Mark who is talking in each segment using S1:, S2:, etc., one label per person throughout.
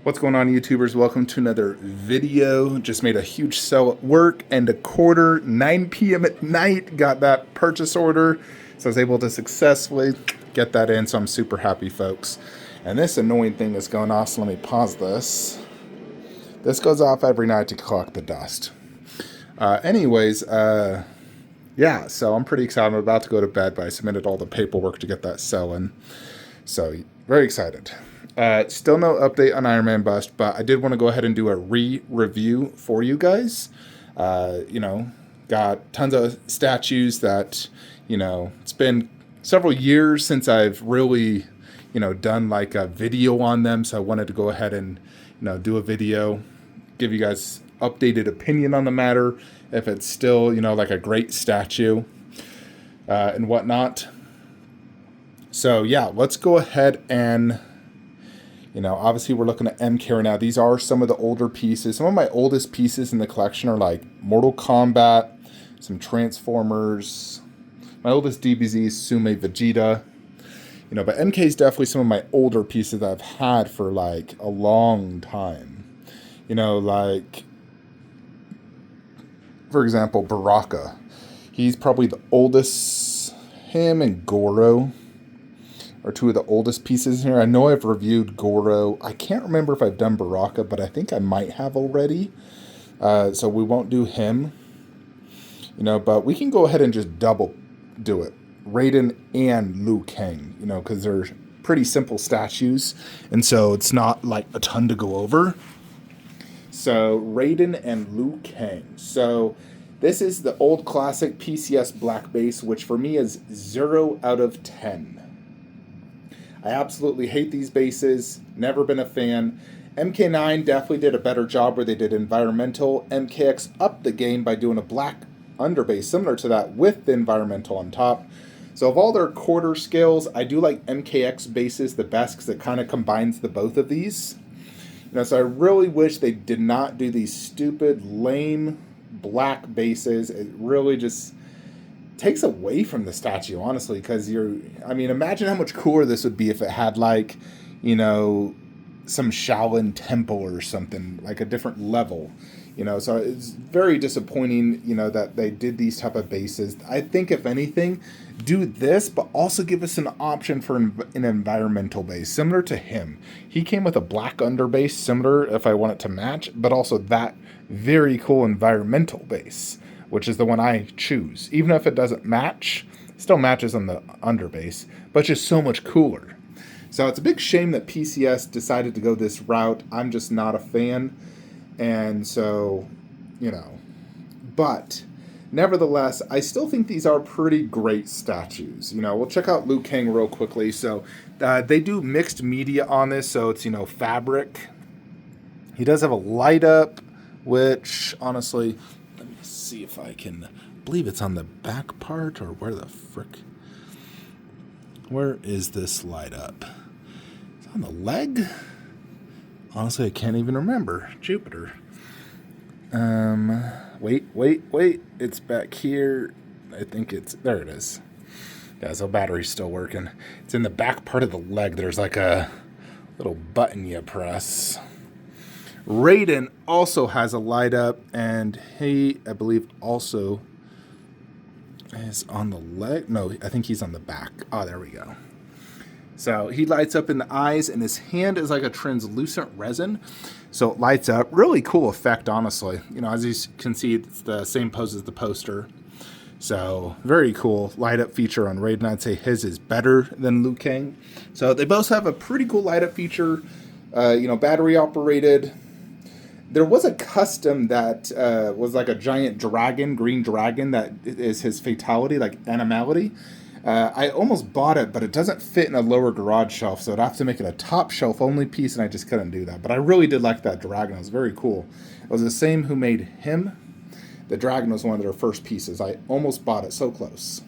S1: What's going on, YouTubers? Welcome to another video. Just made a huge sell at work and a quarter, 9 p.m. at night. Got that purchase order, so I was able to successfully get that in, so I'm super happy, folks. And this annoying thing is going off, so let me pause this. This goes off every night to collect the dust. Yeah, so I'm pretty excited. I'm about to go to bed, but I submitted all the paperwork to get that selling. So, very excited. Still no update on Iron Man Bust, but I did want to go ahead and do a re-review for you guys. Got tons of statues that, it's been several years since I've really, done like a video on them. So I wanted to go ahead and, do a video, give you guys updated opinion on the matter, if it's still, like a great statue and whatnot. So yeah, let's go ahead and, obviously we're looking at MK right now. These are some of the older pieces. Some of my oldest pieces in the collection are like Mortal Kombat, some Transformers. My oldest DBZ is Sume Vegeta. But MK is definitely some of my older pieces that I've had for like a long time. Like, for example, Baraka. He's probably the oldest. Him and Goro are two of the oldest pieces here. I know I've reviewed Goro. I can't remember if I've done Baraka, but I think I might have already. So we won't do him. But we can go ahead and just double do it. Raiden and Liu Kang, because they're pretty simple statues. And so it's not like a ton to go over. So Raiden and Liu Kang. So this is the old classic PCS black base, which for me is 0 out of 10. I absolutely hate these bases. Never been a fan. MK9 definitely did a better job where they did environmental. MKX upped the game by doing a black underbase similar to that with the environmental on top. So of all their quarter scales, I do like MKX bases the best because it kind of combines the both of these. So I really wish they did not do these stupid, lame black bases. It really just takes away from the statue, honestly, because imagine how much cooler this would be if it had like, some Shaolin temple or something, like a different level, so it's very disappointing, that they did these type of bases. I think if anything, do this, but also give us an option for an environmental base, similar to him. He came with a black underbase, similar if I want it to match, but also that very cool environmental base, which is the one I choose. Even if it doesn't match, it still matches on the underbase, but just so much cooler. So it's a big shame that PCS decided to go this route. I'm just not a fan. And so, but nevertheless, I still think these are pretty great statues. We'll check out Liu Kang real quickly. So they do mixed media on this. So it's, fabric. He does have a light up, which honestly, let me see if I can believe it's on the back part, or where the frick? Where is this light up? It's on the leg? Honestly, I can't even remember. Jupiter. Wait. It's back here. I think there it is. Yeah, so battery's still working. It's in the back part of the leg. There's like a little button you press. Raiden also has a light up, and he, I believe, also is on the leg. No, I think he's on the back. Oh, there we go. So he lights up in the eyes, and his hand is like a translucent resin. So it lights up. Really cool effect, honestly. As you can see, it's the same pose as the poster. So very cool light up feature on Raiden. I'd say his is better than Liu Kang. So they both have a pretty cool light up feature. Battery operated. There was a custom that was like a giant dragon, green dragon, that is his fatality, like animality. I almost bought it, but it doesn't fit in a lower garage shelf, so I'd have to make it a top shelf only piece, and I just couldn't do that. But I really did like that dragon. It was very cool. It was the same who made him. The dragon was one of their first pieces. I almost bought it, so close.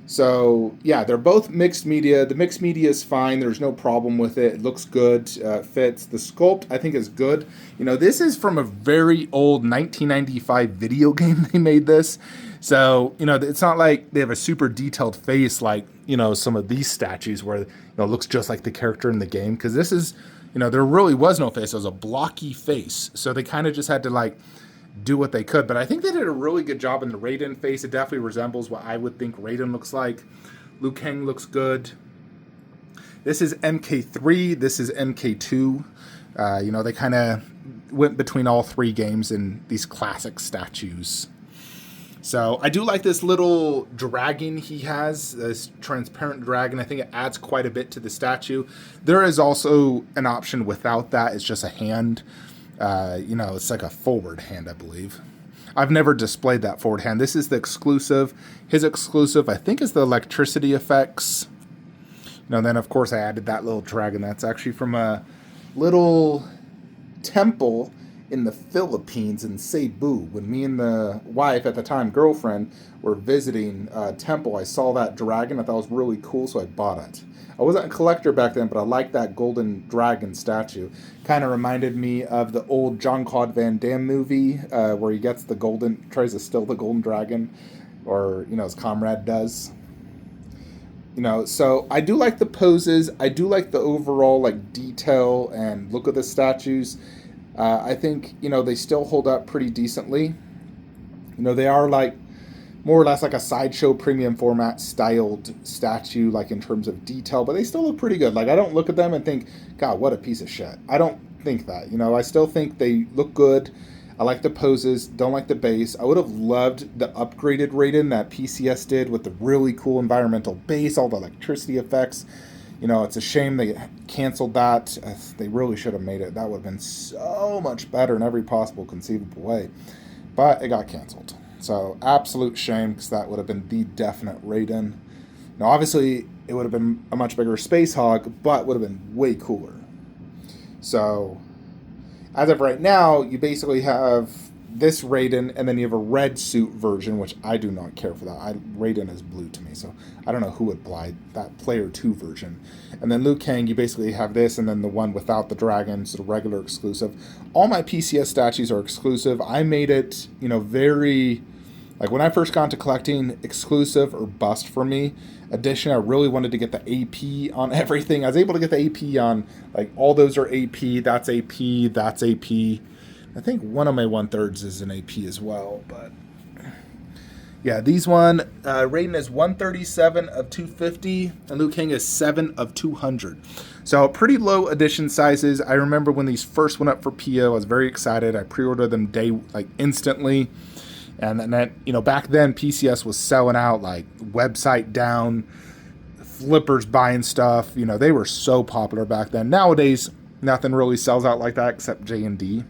S1: So, yeah, they're both mixed media. The mixed media is fine. There's no problem with it. It looks good. Fits. The sculpt, I think, is good. This is from a very old 1995 video game they made this. So, it's not like they have a super detailed face like, some of these statues where, it looks just like the character in the game. Because this is there really was no face. It was a blocky face. So they kind of just had to like do what they could. But I think they did a really good job in the Raiden face. It definitely resembles what I would think Raiden looks like. Liu Kang looks good. This is MK3. This is MK2. They kind of went between all three games in these classic statues. So I do like this little dragon he has, this transparent dragon. I think it adds quite a bit to the statue. There is also an option without that. It's just a hand. It's like a forward hand, I believe. I've never displayed that forward hand. This is the exclusive. His exclusive, I think, is the electricity effects. Then, of course, I added that little dragon. That's actually from a little temple in the Philippines in Cebu. When me and the wife, at the time girlfriend, were visiting a temple, I saw that dragon. I thought it was really cool, so I bought it. I wasn't a collector back then, but I liked that golden dragon statue. Kind of reminded me of the old Jean-Claude Van Damme movie where he gets tries to steal the golden dragon, or, his comrade does. So I do like the poses. I do like the overall like detail and look of the statues. I think, they still hold up pretty decently. They are like more or less like a sideshow premium format styled statue, like in terms of detail, but they still look pretty good. Like, I don't look at them and think, God, what a piece of shit. I don't think that. I still think they look good. I like the poses, don't like the base. I would have loved the upgraded Raiden that PCS did with the really cool environmental base, all the electricity effects. It's a shame they canceled that. They really should have made it. That would have been so much better in every possible conceivable way. But it got canceled. So, absolute shame, because that would have been the definite Raiden. Now, obviously, it would have been a much bigger Space Hog, but would have been way cooler. So, as of right now, you basically have this Raiden, and then you have a red suit version, which I do not care for that. Raiden is blue to me, so I don't know who would buy that Player 2 version. And then Liu Kang, you basically have this, and then the one without the dragons, the regular exclusive. All my PCS statues are exclusive. I made it, very... Like, when I first got into collecting, exclusive or bust for me. Additionally, I really wanted to get the AP on everything. I was able to get the AP on, like, all those are AP, that's AP, that's AP. I think one of my 1/3 is an AP as well, but... Yeah, these one, Raiden is 137 of 250, and Liu Kang is 7 of 200. So, pretty low edition sizes. I remember when these first went up for PO, I was very excited. I pre-ordered them instantly. And then, back then, PCS was selling out, like, website down, flippers buying stuff. They were so popular back then. Nowadays, nothing really sells out like that except J&D.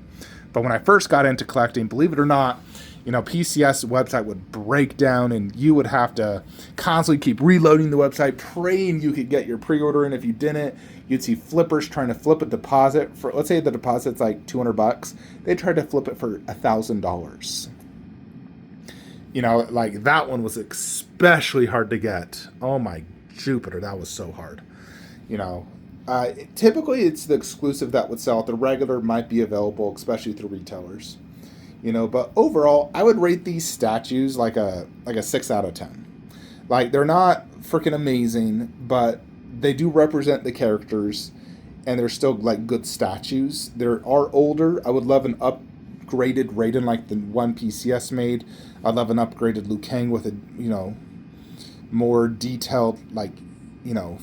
S1: But when I first got into collecting, believe it or not, PCS website would break down, and you would have to constantly keep reloading the website, praying you could get your pre-order. And if you didn't, you'd see flippers trying to flip a deposit for, let's say the deposit's like $200. They tried to flip it for $1,000. Like that one was especially hard to get. Oh my Jupiter, that was so hard. Typically it's the exclusive that would sell. The regular might be available, especially through retailers. But overall, I would rate these statues like a 6 out of 10. Like, they're not freaking amazing, but they do represent the characters, and they're still like good statues. They are older. I would love an upgraded Raiden like the one PCS made. I'd love an upgraded Liu Kang with a, more detailed, like,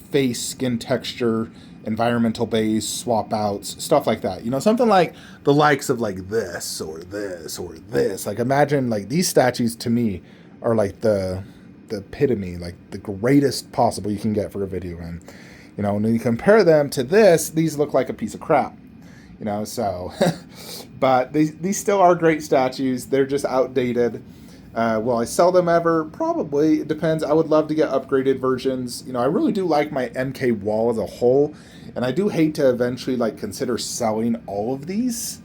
S1: face, skin texture, environmental base, swap outs, stuff like that. Something like the likes of like this or this or this. Like, imagine, like, these statues to me are like the epitome, like the greatest possible you can get for a video game. When you compare them to this, these look like a piece of crap. So, but these still are great statues. They're just outdated. Will I sell them ever? Probably. It depends. I would love to get upgraded versions. I really do like my MK wall as a whole, and I do hate to eventually like consider selling all of these.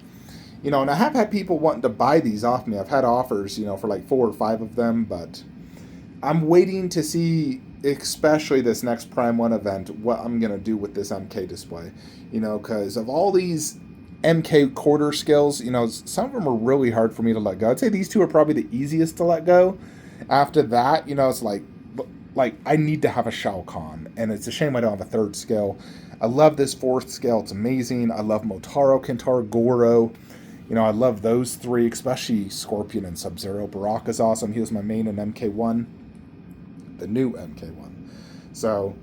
S1: And I have had people wanting to buy these off me. I've had offers, for like 4 or 5 of them, but I'm waiting to see, especially this next Prime 1 event, what I'm going to do with this MK display. Because of all these MK quarter skills, some of them are really hard for me to let go. I'd say these two are probably the easiest to let go. After that, it's like I need to have a Shao Kahn, and it's a shame I don't have a 3rd skill. I love this 4th scale. It's amazing. I love Motaro, Kintaro, Goro. You know, I love those 3, especially Scorpion and Sub-Zero. Baraka's awesome. He was my main in MK1. The new MK1. So,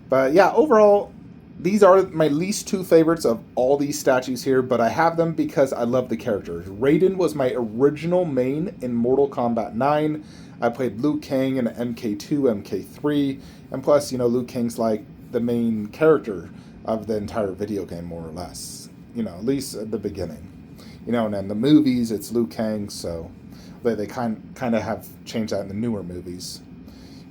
S1: but yeah, overall, these are my least 2 favorites of all these statues here, but I have them because I love the characters. Raiden was my original main in Mortal Kombat 9. I played Liu Kang in MK2, MK3, and plus, you know, Liu Kang's like the main character of the entire video game, more or less. You know, at least at the beginning. You know, and then the movies, it's Liu Kang, so they kind of have changed that in the newer movies.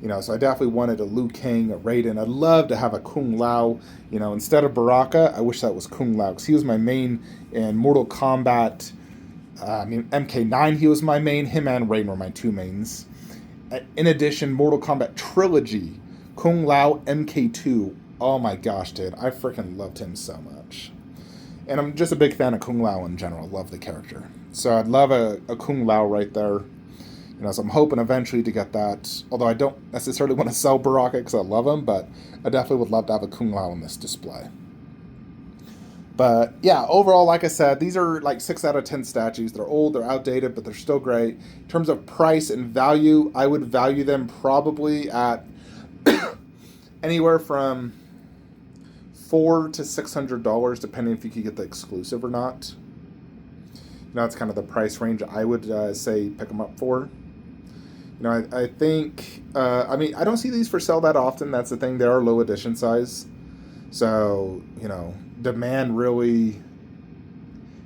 S1: You know, so I definitely wanted a Liu Kang, a Raiden. I'd love to have a Kung Lao. You know, instead of Baraka, I wish that was Kung Lao, because he was my main in Mortal Kombat. MK9, he was my main. Him and Raiden were my 2 mains. In addition, Mortal Kombat Trilogy, Kung Lao, MK2. Oh my gosh, dude. I freaking loved him so much. And I'm just a big fan of Kung Lao in general. Love the character. So I'd love a Kung Lao right there. You know, so I'm hoping eventually to get that. Although I don't necessarily want to sell Baraka because I love him, but I definitely would love to have a Kung Lao in this display. But yeah, overall, like I said, these are like 6 out of 10 statues. They're old, they're outdated, but they're still great. In terms of price and value, I would value them probably at anywhere from $400 to $600, depending if you could get the exclusive or not. You know, it's kind of the price range I would say pick them up for. You know, I think, I mean, I don't see these for sale that often. That's the thing. They are low edition size. So, you know, demand really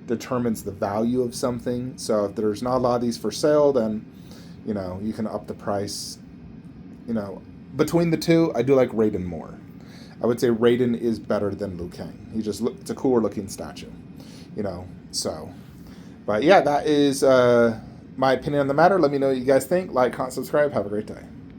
S1: determines the value of something. So if there's not a lot of these for sale, then, you know, you can up the price. You know, between the 2, I do like Raiden more. I would say Raiden is better than Liu Kang. It's a cooler looking statue. You know, so. But yeah, that is my opinion on the matter. Let me know what you guys think. Like, comment, subscribe. Have a great day.